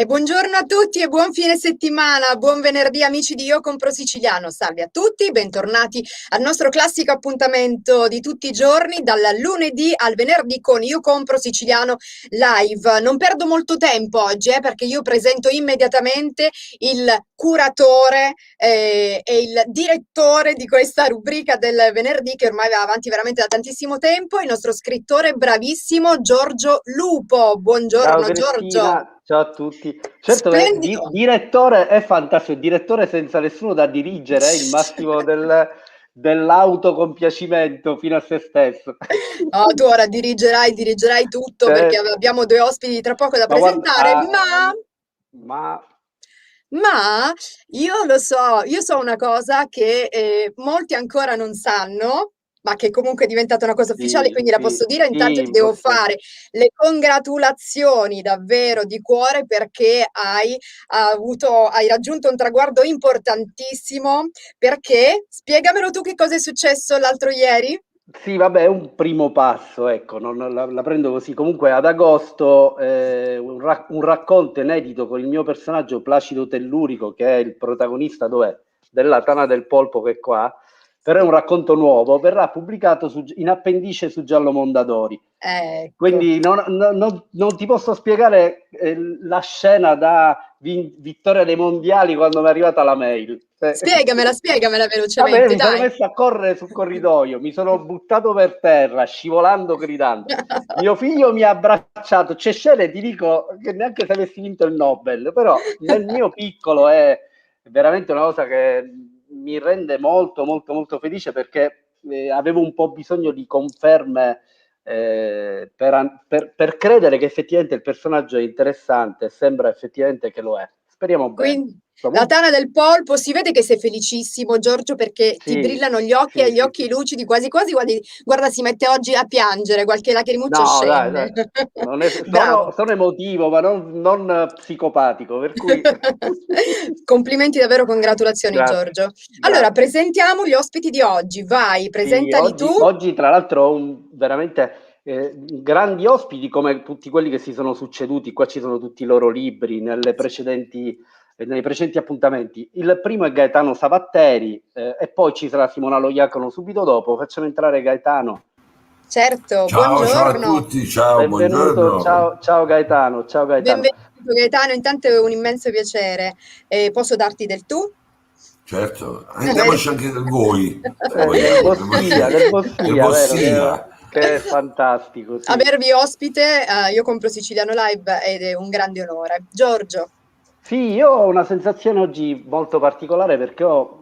Buongiorno a tutti e buon fine settimana, buon venerdì amici di Io Compro Siciliano, salve a tutti, bentornati al nostro classico appuntamento di tutti i giorni, dal lunedì al venerdì con Io Compro Siciliano live. Non perdo molto tempo oggi perché io presento immediatamente il curatore e il direttore di questa rubrica del venerdì che ormai va avanti veramente da tantissimo tempo, il nostro scrittore bravissimo Giorgio Lupo. Ciao Buongiorno Giorgio. Cristina, ciao a tutti. Certo, Splendido. direttore è fantastico, il direttore senza nessuno da dirigere, è il massimo dell'autocompiacimento fino a se stesso. No, tu ora dirigerai tutto perché Certo. abbiamo due ospiti tra poco da Ma guarda, presentare, ma ma io lo so, io so una cosa che molti ancora non sanno, ma che comunque è diventata una cosa ufficiale, sì, quindi la sì, posso dire. Intanto ti sì, devo possiamo. fare le congratulazioni davvero di cuore perché hai raggiunto un traguardo importantissimo. Perché? Spiegamelo tu che cosa è successo l'altro ieri. Sì, vabbè, è un primo passo, ecco, non la prendo così. Comunque ad agosto un racconto inedito con il mio personaggio Placido Tellurico, che è il protagonista della Tana del Polpo che è qua, però è un racconto nuovo, verrà pubblicato in appendice su Giallo Mondadori. Ecco. Quindi non ti posso spiegare la scena da vittoria dei mondiali quando mi è arrivata la mail. Spiegamela Vabbè, io velocemente, mi sono dai. messo a correre sul corridoio, mi sono buttato per terra, scivolando, gridando. Mio figlio mi ha abbracciato. C'è scene, ti dico, che neanche se avessi vinto il Nobel, però nel mio piccolo è veramente una cosa che mi rende molto, molto, molto felice perché avevo un po' bisogno di conferme per credere che effettivamente il personaggio è interessante, sembra effettivamente che lo è. Speriamo bene. Quindi, Insomma, la tana del polpo, si vede che sei felicissimo, Giorgio, perché ti sì, brillano gli occhi e sì, gli sì, occhi sì. lucidi, quasi quasi, guarda, si mette oggi a piangere, qualche lacrimuccio No, dai, scende. dai. Non è- Bravo. sono emotivo, ma non psicopatico, per cui Complimenti davvero, congratulazioni, grazie, Giorgio. Allora, grazie. presentiamo gli ospiti di oggi. Vai, Sì, presentali tu. oggi tra l'altro ho veramente grandi ospiti come tutti quelli che si sono succeduti. Qua ci sono tutti i loro libri nei precedenti appuntamenti. Il primo è Gaetano Savatteri e poi ci sarà Simona Loiacono subito dopo. Facciamo entrare Gaetano. Certo, Ciao, ciao a buongiorno. tutti, ciao, Benvenuto, buongiorno. ciao Gaetano, ciao Gaetano. Benvenuto Gaetano, intanto è un immenso piacere. Posso darti del tu? Certo, Eh, andiamoci anche del voi, se Del vogliamo, Bossia, del del Bossia, vero? Bossia. Che è fantastico, sì. Avervi ospite, io compro Siciliano Live ed è un grande onore. Giorgio, Sì, io ho una sensazione oggi molto particolare perché ho,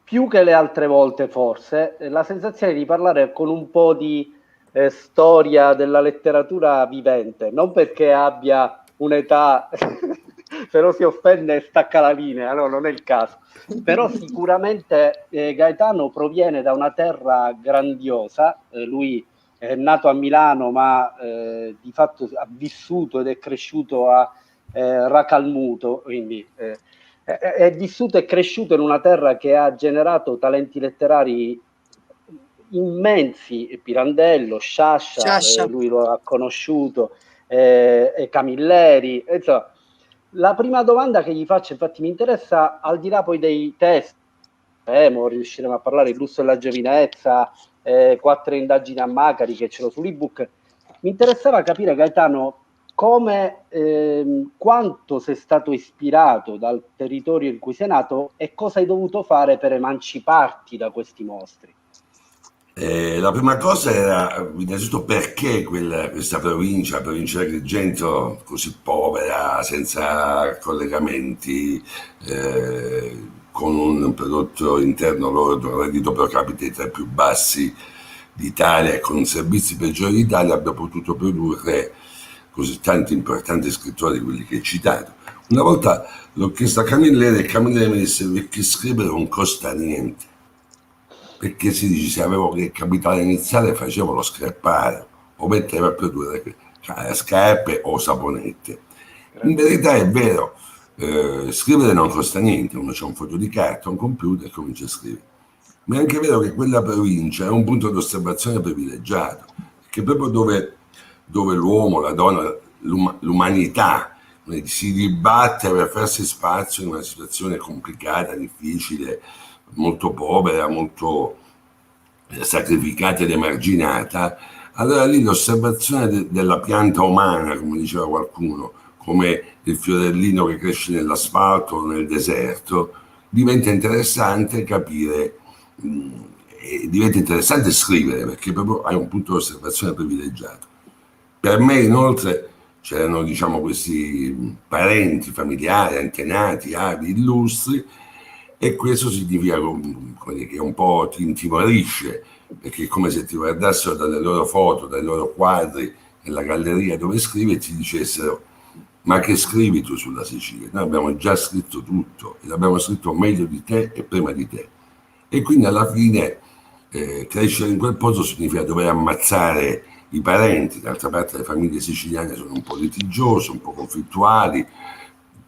più che le altre volte forse, la sensazione di parlare con un po' di storia della letteratura vivente, non perché abbia un'età, se no si offende e stacca la linea, no, non è il caso. Però sicuramente Gaetano proviene da una terra grandiosa, lui è nato a Milano ma di fatto ha vissuto ed è cresciuto a Racalmuto, quindi è vissuto e cresciuto in una terra che ha generato talenti letterari immensi, Pirandello, Sciascia, Sciascia. lui lo ha conosciuto, e Camilleri, insomma. La prima domanda che gli faccio, infatti mi interessa, al di là poi dei test, riusciremo a parlare il lusso e la giovinezza, quattro indagini a Macari che ce l'ho sull'ebook, mi interessava capire Gaetano come, quanto sei stato ispirato dal territorio in cui sei nato e cosa hai dovuto fare per emanciparti da questi mostri. La prima cosa era innanzitutto perché questa provincia, la provincia di Agrigento, così povera, senza collegamenti, con un prodotto interno lordo, un reddito pro capite tra i più bassi d'Italia e con servizi peggiori d'Italia, abbia potuto produrre così tanti importanti scrittori, quelli che hai citato. Una volta l'ho chiesto a Camilleri e Camilleri mi disse perché scrivere non costa niente, perché si dice se avevo che capitale iniziale facevo lo scarpare o mettevo a produrre scarpe o saponette. In verità è vero, scrivere non costa niente, uno c'ha un foglio di carta, un computer e comincia a scrivere. Ma è anche vero che quella provincia è un punto di osservazione privilegiato, che proprio dove l'uomo, la donna, l'umanità si dibatte per farsi spazio in una situazione complicata, difficile, molto povera, molto sacrificata ed emarginata. Allora lì l'osservazione della pianta umana, come diceva qualcuno, come il fiorellino che cresce nell'asfalto o nel deserto, diventa interessante capire, diventa interessante scrivere, perché proprio hai un punto di osservazione privilegiato. Per me inoltre c'erano, diciamo, questi parenti, familiari, antenati, avi, illustri, e questo significa, come dire, che un po' ti intimorisce, perché è come se ti guardassero dalle loro foto, dai loro quadri nella galleria dove scrivi e ti dicessero: ma che scrivi tu sulla Sicilia? Noi abbiamo già scritto tutto e l'abbiamo scritto meglio di te e prima di te. E quindi alla fine crescere in quel posto significa dover ammazzare i parenti. D'altra parte le famiglie siciliane sono un po' litigiose, un po' conflittuali,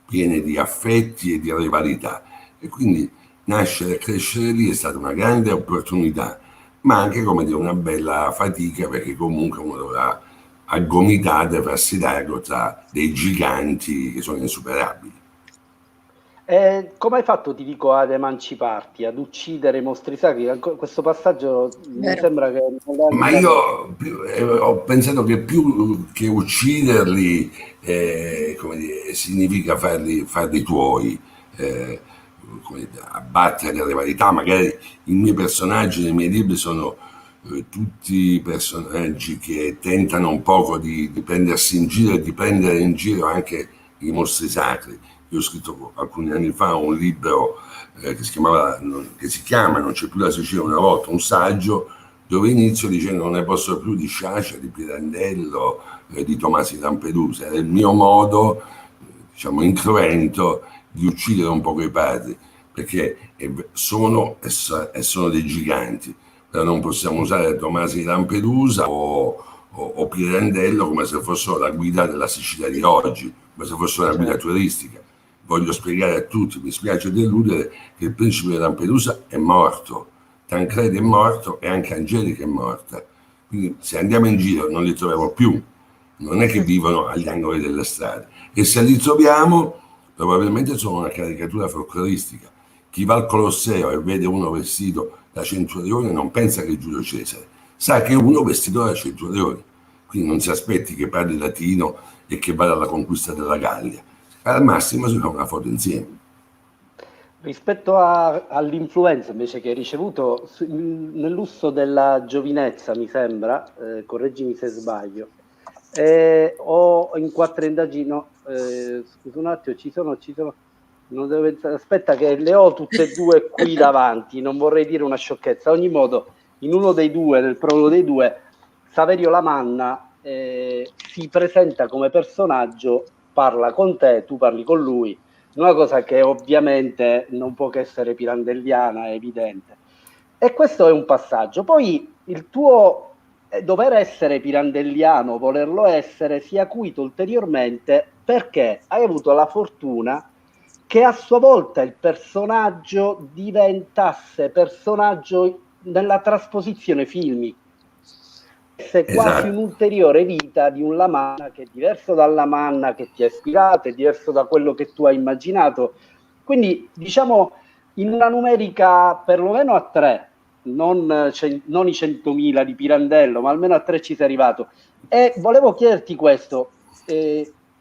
piene di affetti e di rivalità, e quindi nascere e crescere lì è stata una grande opportunità, ma anche, come dire, una bella fatica, perché comunque uno dovrà a gomitate farsi largo tra dei giganti che sono insuperabili. Come hai fatto, ti dico, ad emanciparti, ad uccidere i mostri sacri? Questo passaggio mi Vero. sembra che... Ma io ho pensato che più che ucciderli, come dire, significa farli tuoi, come dire, abbattere le rivalità. Magari i miei personaggi nei miei libri sono tutti personaggi che tentano un poco di prendersi in giro e di prendere in giro anche i mostri sacri. Io ho scritto alcuni anni fa un libro che si chiama Non c'è più la Sicilia una volta, un saggio dove inizio dicendo: non ne posso più di Sciascia, di Pirandello, di Tomasi di Lampedusa. Era il mio modo, diciamo, incruento di uccidere un po' quei padri, perché sono dei giganti. Però non possiamo usare Tomasi di Lampedusa o Pirandello come se fossero la guida della Sicilia di oggi, come se fossero una guida turistica. Voglio spiegare a tutti, mi spiace deludere, che il principe di Lampedusa è morto, Tancredi è morto e anche Angelica è morta. Quindi se andiamo in giro non li troviamo più, non è che vivono agli angoli delle strade, e se li troviamo probabilmente sono una caricatura folcloristica. Chi va al Colosseo e vede uno vestito da centurione non pensa che è Giulio Cesare, sa che è uno vestito da centurione, quindi non si aspetti che parli latino e che vada alla conquista della Gallia. Al massimo si fa una foto insieme. Rispetto all'influenza invece che hai ricevuto nel lusso della giovinezza, mi sembra, correggimi se sbaglio, ho in 4 indagini, no, scusa un attimo, ci sono, non devo pensare, aspetta che le ho tutte e due qui davanti, non vorrei dire una sciocchezza. Ad ogni modo, in uno dei due, nel prologo dei due, Saverio Lamanna si presenta come personaggio, parla con te, tu parli con lui, una cosa che ovviamente non può che essere pirandelliana, è evidente. E questo è un passaggio. Poi il tuo dover essere pirandelliano, volerlo essere, si è acuito ulteriormente perché hai avuto la fortuna che a sua volta il personaggio diventasse personaggio nella trasposizione filmica. Quasi un'ulteriore vita di un Lamanna che è diverso dal Lamanna che ti ha ispirato, è diverso da quello che tu hai immaginato. Quindi, diciamo, in una numerica perlomeno a 3, non i 100.000 di Pirandello, ma almeno a 3 ci sei arrivato. E volevo chiederti questo.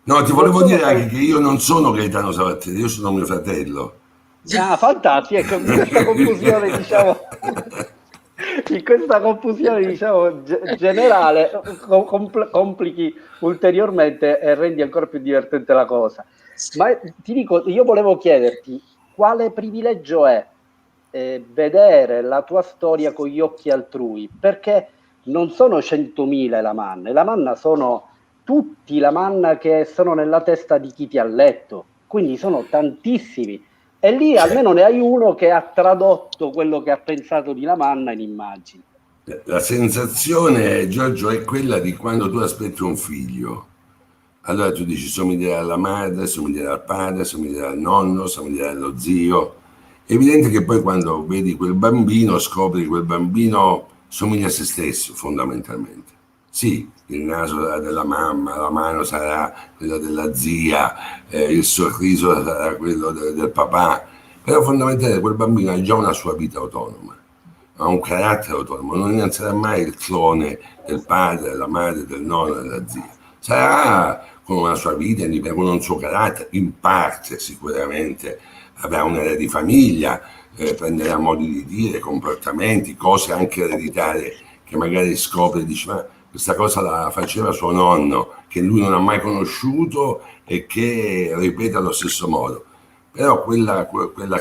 No, ti volevo dire anche che io non sono Gaetano Sabattieri, io sono mio fratello. Ah, fantastico, ecco, questa confusione, diciamo... In questa confusione, diciamo, generale, complichi ulteriormente e rendi ancora più divertente la cosa. Ma ti dico, io volevo chiederti quale privilegio è vedere la tua storia con gli occhi altrui, perché non sono 100.000 la manna sono tutti la manna che sono nella testa di chi ti ha letto, quindi sono tantissimi. E lì almeno ne hai uno che ha tradotto quello che ha pensato di Lamanna in immagini. La sensazione, Giorgio, è quella di quando tu aspetti un figlio. Allora tu dici: somiglierà alla madre, somiglierà al padre, somiglierà al nonno, somiglierà allo zio. È evidente che poi quando vedi quel bambino scopri che quel bambino somiglia a se stesso, fondamentalmente. Sì, il naso sarà della mamma, la mano sarà quella della zia, il sorriso sarà quello del papà, però fondamentalmente quel bambino ha già una sua vita autonoma, ha un carattere autonomo, non sarà mai il clone del padre, della madre, del nonno, della zia. Sarà con una sua vita, con un suo carattere, in parte sicuramente avrà un'area di famiglia, prenderà modi di dire, comportamenti, cose anche ereditarie che magari scopre e dice ma questa cosa la faceva suo nonno, che lui non ha mai conosciuto e che ripete allo stesso modo. Però quella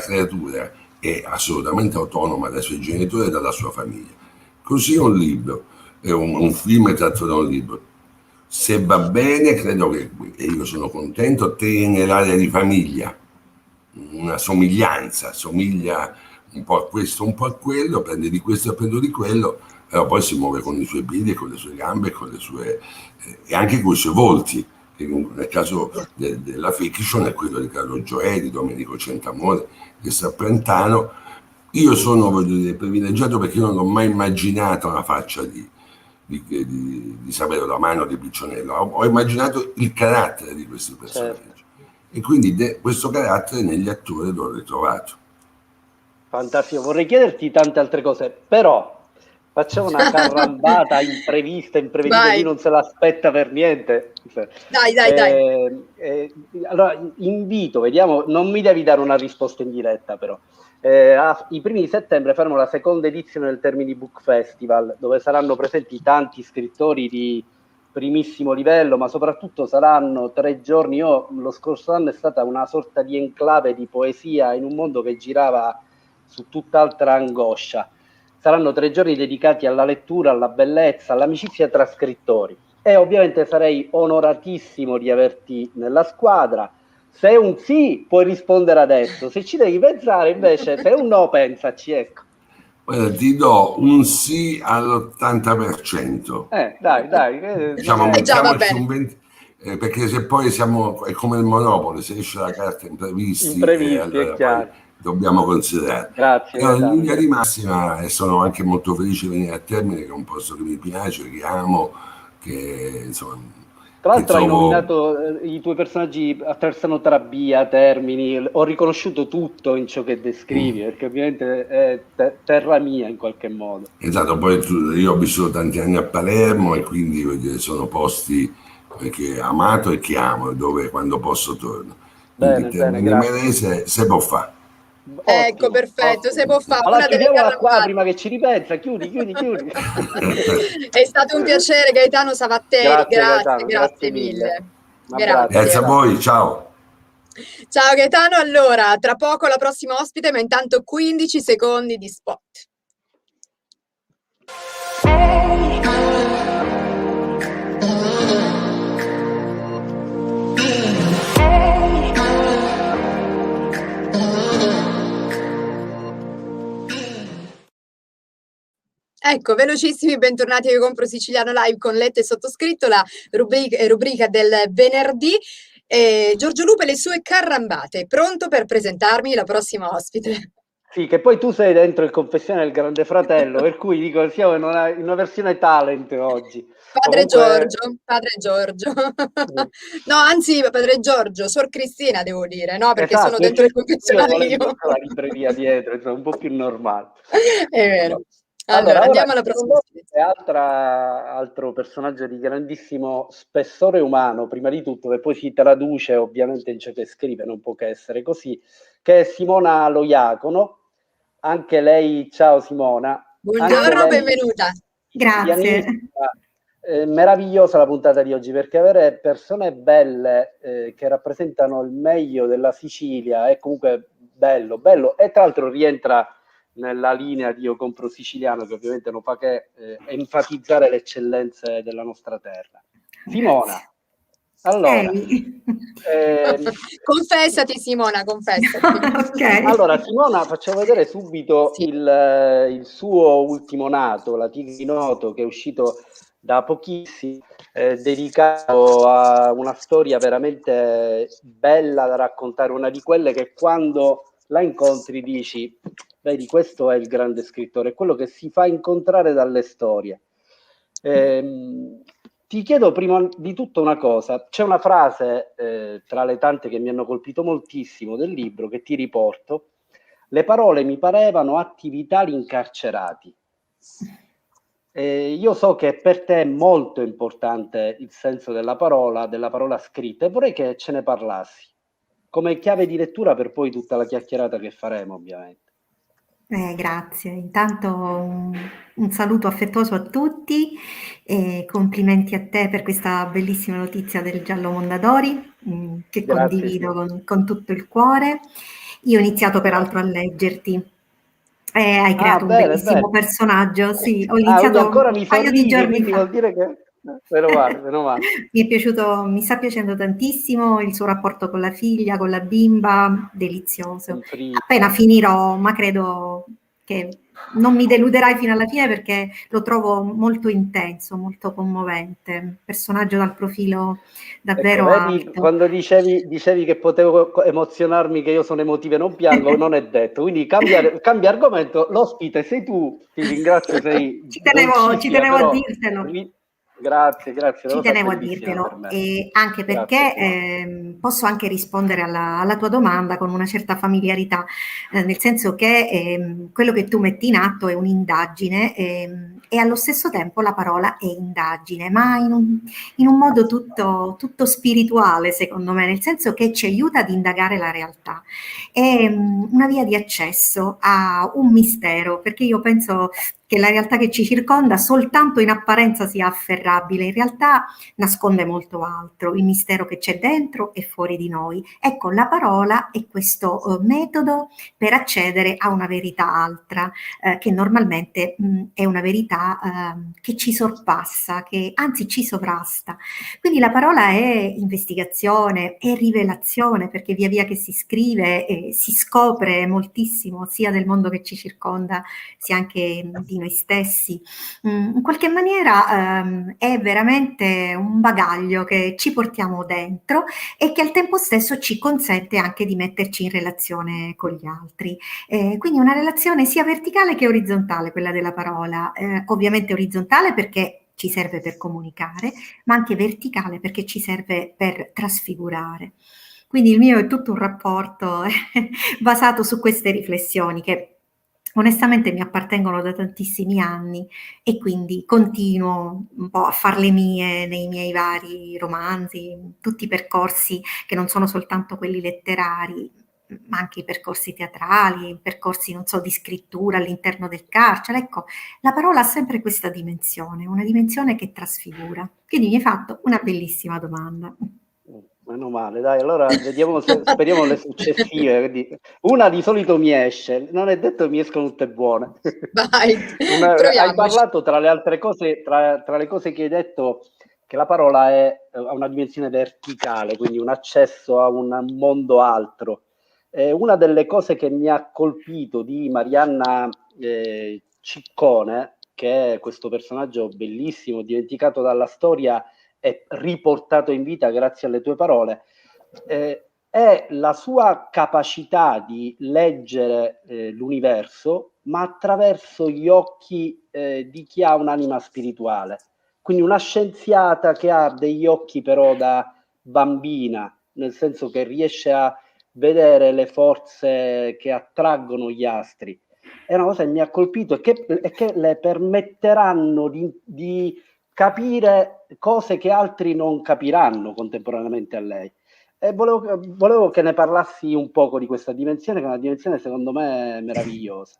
creatura è assolutamente autonoma dai suoi genitori e dalla sua famiglia. Così è un libro, è un film è tratto da un libro. Se va bene, credo che, e io sono contento, tiene l'area di famiglia, una somiglianza, somiglia un po' a questo, un po' a quello, prende di questo e prende di quello, però poi si muove con i suoi piedi, con le sue gambe, con le sue, e anche con i suoi volti, che nel caso della fiction è quello di Carlo Gioè, di Domenico Centamore, di Saprentano. Io sono, voglio dire, privilegiato perché io non ho mai immaginato la faccia di Saverio Romano, di Piccionello, ho immaginato il carattere di questi personaggi. Certo. E quindi questo carattere negli attori l'ho ritrovato. Fantastico, vorrei chiederti tante altre cose, però facciamo una carrambata imprevista, imprevedibile, Vai. lui non se l'aspetta per niente. Dai. Allora, invito, vediamo, non mi devi dare una risposta in diretta però. I primi di settembre faremo la seconda edizione del Termini Book Festival, dove saranno presenti tanti scrittori di primissimo livello, ma soprattutto saranno 3 giorni. Lo scorso anno è stata una sorta di enclave di poesia in un mondo che girava su tutt'altra angoscia. Saranno 3 giorni dedicati alla lettura, alla bellezza, all'amicizia tra scrittori. E ovviamente sarei onoratissimo di averti nella squadra. Se è un sì, puoi rispondere adesso. Se ci devi pensare, invece, se è un no, pensaci, ecco. Guarda, ti do un sì all'80%. Dai. Diciamo, Già va mettiamoci bene. un 20, perché se poi è come il Monopoli, se esce la carta imprevisti, Imprevisti, è allora poi chiaro. dobbiamo considerare. Grazie, Però in Gaetano. linea di massima, e sono anche molto felice di venire a Termine, che è un posto che mi piace, che amo, che insomma, Tra che l'altro hai trovo... nominato i tuoi personaggi attraversano Trabia, Termini, ho riconosciuto tutto in ciò che descrivi, perché ovviamente è terra mia in qualche modo. Esatto, poi io ho vissuto tanti anni a Palermo e quindi voglio dire, sono posti che ho amato e che amo, dove quando posso torno. Quindi Bene, Termini grazie. Imerese se può fare. Ecco, perfetto, se può fare Allora una delle chiudiamola qua carambate. prima che ci ripensa, chiudi. È stato un piacere, Gaetano Savatteri, Grazie Gaetano, grazie grazie mille. mille. Un abbraccio. Grazie a Grazie. voi, ciao. Ciao Gaetano, allora, tra poco la prossima ospite, ma intanto 15 secondi di spot. Ecco, velocissimi, bentornati a Io Compro Siciliano Live con Lette e sottoscritto, la rubrica del venerdì. Giorgio Lupo e le sue carambate, pronto per presentarmi la prossima ospite? Sì, che poi tu sei dentro il confessione del Grande Fratello, per cui dico siamo in una versione talent oggi. Padre Comunque, Giorgio. No, anzi, Padre Giorgio, Sor Cristina devo dire, no? Perché sono esatto, e dentro il io confessionale volevo io. mettere la libreria dietro, insomma, un po' più normale. È vero. Allora, Allora, ora andiamo alla prossima secondo ospite. me altro personaggio di grandissimo spessore umano, prima di tutto, che poi si traduce ovviamente in ciò che scrive, non può che essere così, che è Simona Loiacono. Anche lei, ciao Simona. Buongiorno, Anche lei, benvenuta. Grazie. meravigliosa la puntata di oggi, perché avere persone belle che rappresentano il meglio della Sicilia è comunque bello, e tra l'altro rientra nella linea di Io Compro Siciliano, che ovviamente non fa che enfatizzare le eccellenze della nostra terra. Simona, allora, Confessati Simona, confessati. Ok. allora Simona, facciamo vedere subito Sì. il suo ultimo nato, La Tigre di Noto, che è uscito da pochissimo, dedicato a una storia veramente bella da raccontare, una di quelle che quando la incontri dici, vedi, questo è il grande scrittore, quello che si fa incontrare dalle storie. Ehm, Ti chiedo prima di tutto una cosa. C'è una frase tra le tante che mi hanno colpito moltissimo del libro che ti riporto. Le parole mi parevano atti vitali incarcerati. Io so che per te è molto importante il senso della parola scritta, e vorrei che ce ne parlassi come chiave di lettura per poi tutta la chiacchierata che faremo, ovviamente. Grazie, intanto un saluto affettuoso a tutti e complimenti a te per questa bellissima notizia del Giallo Mondadori, che Grazie, condivido Sia. con tutto il cuore. Io ho iniziato peraltro a Grazie. leggerti e hai Ah, creato un bene, bellissimo bene. personaggio. Sì, ho Ah, quindi iniziato un ancora mi paio di sorridi, giorni quindi fa. vuol dire che... Meno male, meno male. Mi è piaciuto, mi sta piacendo tantissimo il suo rapporto con la figlia, con la bimba, delizioso. Con Appena Fritz. finirò, ma credo che non mi deluderai fino alla fine perché lo trovo molto intenso, molto commovente, personaggio dal profilo Ecco, davvero vedi, alto. quando dicevi che potevo emozionarmi, che io sono emotivo e non piango, non è detto. Quindi cambia argomento, l'ospite sei tu, ti ringrazio, sei Ci dolcissima, tenevo a però dirtelo. grazie, grazie, la Ci cosa è tenevo a bellissima per dirtelo, me. e anche Grazie, perché Sia. posso anche rispondere alla tua domanda con una certa familiarità, nel senso che quello che tu metti in atto è un'indagine e allo stesso tempo la parola è indagine, ma in un modo tutto spirituale, secondo me, nel senso che ci aiuta ad indagare la realtà. È una via di accesso a un mistero, perché io penso che la realtà che ci circonda soltanto in apparenza sia afferrabile, in realtà nasconde molto altro, il mistero che c'è dentro e fuori di noi. Ecco, la parola è questo metodo per accedere a una verità altra, che normalmente è una verità che ci sorpassa, che anzi ci sovrasta. Quindi la parola è investigazione, è rivelazione, perché via via che si scrive si scopre moltissimo sia del mondo che ci circonda, sia anche di noi stessi. In qualche maniera è veramente un bagaglio che ci portiamo dentro e che al tempo stesso ci consente anche di metterci in relazione con gli altri. Quindi una relazione sia verticale che orizzontale, quella della parola. Ovviamente orizzontale perché ci serve per comunicare, ma anche verticale perché ci serve per trasfigurare. Quindi il mio è tutto un rapporto basato su queste riflessioni che onestamente mi appartengono da tantissimi anni e quindi continuo un po' a farle mie nei miei vari romanzi, tutti i percorsi che non sono soltanto quelli letterari, ma anche i percorsi teatrali, percorsi, non so, di scrittura all'interno del carcere. Ecco, la parola ha sempre questa dimensione, una dimensione che trasfigura. Quindi mi hai fatto una bellissima domanda. Meno male, dai, allora vediamo speriamo le successive. Quindi, una di solito mi esce, non è detto che mi escono tutte buone. Vai, Hai proviamoci. parlato tra le altre cose, tra le cose che hai detto, che la parola ha una dimensione verticale, quindi un accesso a un mondo altro. Una delle cose che mi ha colpito di Marianna Ciccone, che è questo personaggio bellissimo, dimenticato dalla storia e riportato in vita grazie alle tue parole, è la sua capacità di leggere l'universo, ma attraverso gli occhi di chi ha un'anima spirituale. Quindi una scienziata che ha degli occhi però da bambina, nel senso che riesce a vedere le forze che attraggono gli astri. È una cosa che mi ha colpito e che le permetteranno di capire cose che altri non capiranno contemporaneamente a lei. E volevo che ne parlassi un poco di questa dimensione, che è una dimensione secondo me meravigliosa.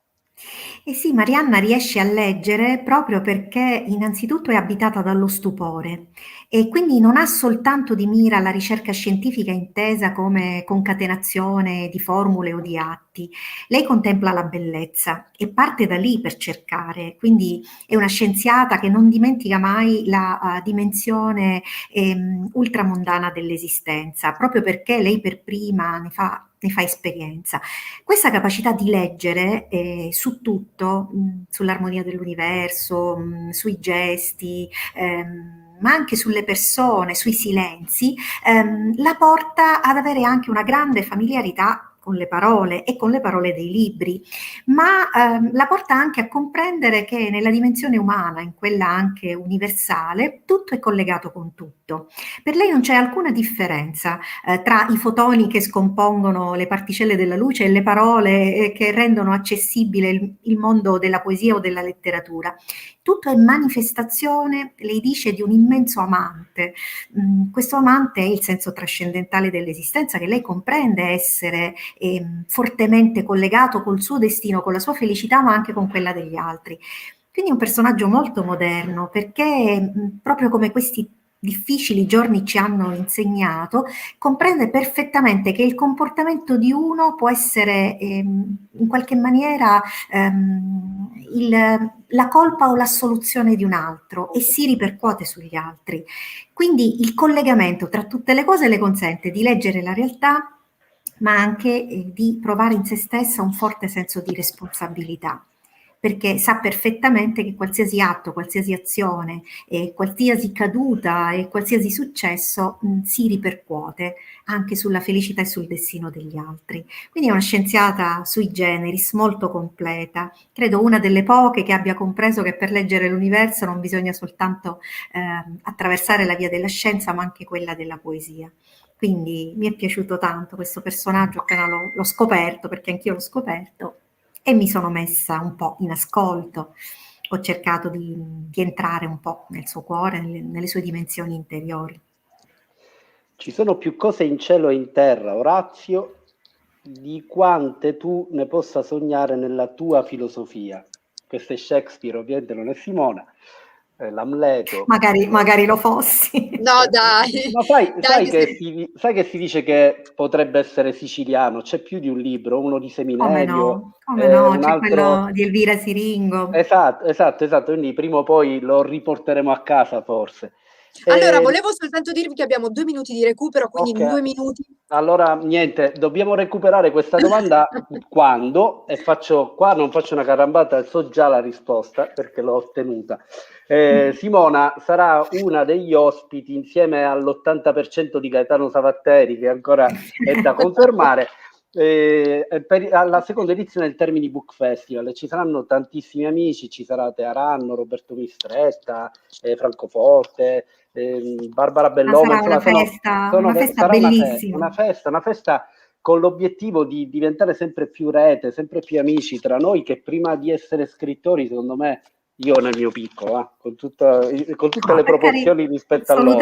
Eh sì, Marianna riesce a leggere proprio perché innanzitutto è abitata dallo stupore e quindi non ha soltanto di mira la ricerca scientifica intesa come concatenazione di formule o di atti. Lei contempla la bellezza e parte da lì per cercare, quindi è una scienziata che non dimentica mai la dimensione ultramondana dell'esistenza, proprio perché lei per prima ne fa esperienza. Questa capacità di leggere su tutto, sull'armonia dell'universo, sui gesti, ma anche sulle persone, sui silenzi, la porta ad avere anche una grande familiarità con le parole e con le parole dei libri, ma la porta anche a comprendere che nella dimensione umana, in quella anche universale, tutto è collegato con tutto. Per lei non c'è alcuna differenza tra i fotoni che scompongono le particelle della luce e le parole che rendono accessibile il mondo della poesia o della letteratura. Tutto è manifestazione, lei dice, di un immenso amante. Questo amante è il senso trascendentale dell'esistenza, che lei comprende essere fortemente collegato col suo destino, con la sua felicità, ma anche con quella degli altri. Quindi è un personaggio molto moderno, perché proprio come questi difficili giorni ci hanno insegnato, comprende perfettamente che il comportamento di uno può essere in qualche maniera la colpa o l'assoluzione di un altro e si ripercuote sugli altri. Quindi il collegamento tra tutte le cose le consente di leggere la realtà, ma anche di provare in se stessa un forte senso di responsabilità, perché sa perfettamente che qualsiasi atto, qualsiasi azione, qualsiasi caduta e qualsiasi successo si ripercuote anche sulla felicità e sul destino degli altri. Quindi è una scienziata sui generis, molto completa, credo una delle poche che abbia compreso che per leggere l'universo non bisogna soltanto attraversare la via della scienza, ma anche quella della poesia. Quindi mi è piaciuto tanto questo personaggio appena l'ho scoperto, perché anch'io l'ho scoperto, e mi sono messa un po' in ascolto, ho cercato di entrare un po' nel suo cuore, nelle sue dimensioni interiori. Ci sono più cose in cielo e in terra, Orazio, di quante tu ne possa sognare nella tua filosofia. Questo è Shakespeare, ovviamente non è Simona, l'Amleto. Magari lo fossi. No, dai. Ma sai Dai, che si dice che potrebbe essere siciliano? C'è più di un libro, uno di Seminerio, come no, un c'è altro... quello di Elvira Siringo. Esatto, quindi prima o poi lo riporteremo a casa forse. allora, volevo soltanto dirvi che abbiamo 2 minuti di recupero, quindi Ok. in 2 minuti. Allora, niente, dobbiamo recuperare questa domanda quando, e qua non faccio una carambata, so già la risposta perché l'ho ottenuta. Simona sarà una degli ospiti insieme all'80% di Gaetano Savatteri, che ancora è da confermare, alla seconda edizione del Termini Book Festival. Ci saranno tantissimi amici, ci sarà Tearanno, Roberto Mistretta, Francoforte, Barbara Bellomo, Sarà insomma, una festa sarà bellissima. una festa con l'obiettivo di diventare sempre più rete, sempre più amici tra noi, che prima di essere scrittori, secondo me, io nel mio piccolo, con tutte le proporzioni rispetto a loro.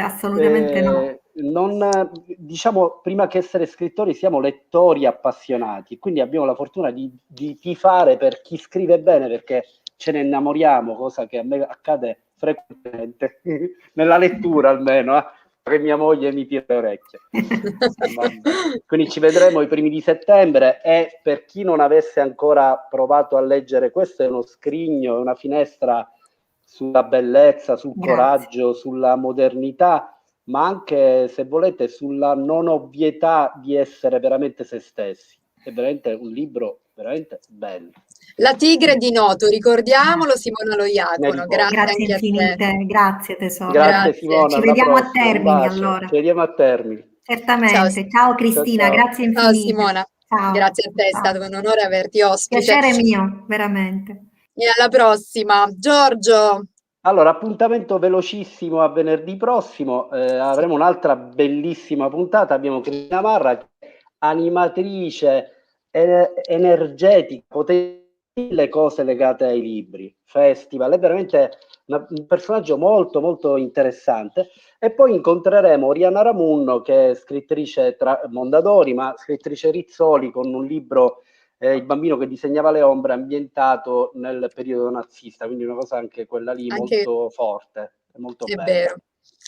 Assolutamente no. Non, diciamo, prima che essere scrittori siamo lettori appassionati, quindi abbiamo la fortuna di tifare per chi scrive bene, perché ce ne innamoriamo, cosa che a me accade frequentemente, nella lettura almeno, che mia moglie mi tira le orecchie. Quindi ci vedremo i primi di settembre, e per chi non avesse ancora provato a leggere, questo è uno scrigno, è una finestra sulla bellezza, sul coraggio, sulla modernità, ma anche, se volete, sulla non ovvietà di essere veramente se stessi. È veramente un libro veramente bello. La tigre di Noto, ricordiamolo, Simona Loiacono. Grazie Grazie anche infinite, a te. grazie tesoro. Grazie Simona, Ci alla vediamo a prossima, un Termini bacio. allora. Ci vediamo a Termini. Certamente. Ciao Cristina, Ciao. grazie infinite. Ciao Simona, Ciao. grazie a te, è stato un onore averti ospite. Piacere mio, veramente. E alla prossima. Giorgio. Allora, appuntamento velocissimo a venerdì prossimo, avremo un'altra bellissima puntata. Abbiamo Cristina Marra, animatrice energetica, potente, le cose legate ai libri, festival, è veramente un personaggio molto molto interessante. E poi incontreremo Oriana Ramunno, che è scrittrice tra Mondadori, ma scrittrice Rizzoli, con un libro, Il bambino che disegnava le ombre, ambientato nel periodo nazista, quindi una cosa anche quella lì molto forte, molto è bella. vero.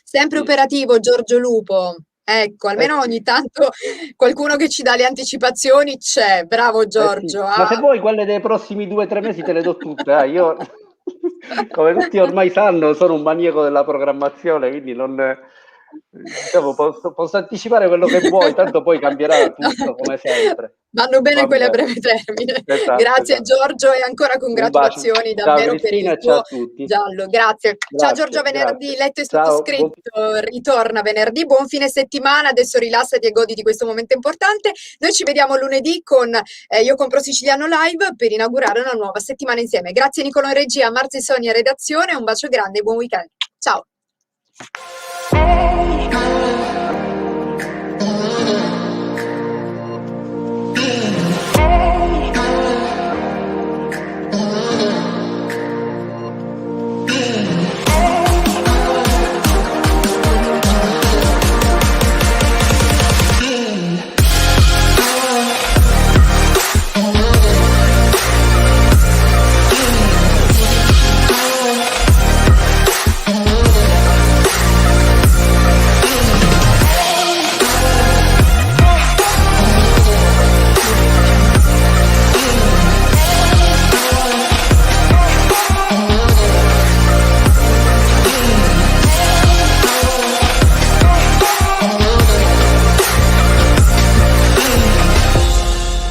Sempre Sì. operativo Giorgio Lupo. Ecco, almeno Sì. ogni tanto qualcuno che ci dà le anticipazioni c'è. Bravo Giorgio. Sì. Ma se vuoi quelle dei prossimi 2 o 3 mesi te le do tutte. Io, come tutti ormai sanno, sono un maniaco della programmazione, quindi non Diciamo, posso anticipare quello che vuoi, tanto poi cambierà tutto come sempre. Vanno bene Va quelle a bene. breve termine. Esatto, Grazie esatto. Giorgio e ancora Un bacio. congratulazioni Ciao davvero per Cristina il e ciao tuo a tutti. giallo. Grazie. Ciao Giorgio, Grazie, venerdì grazie. letto e Ciao, sottoscritto ritorna venerdì. Buon fine settimana, adesso rilassati e goditi questo momento importante. Noi ci vediamo lunedì con Io Compro Siciliano Live per inaugurare una nuova settimana insieme. Grazie Nicolò in regia, Marzia e Sonia redazione, un bacio grande e buon weekend. Ciao.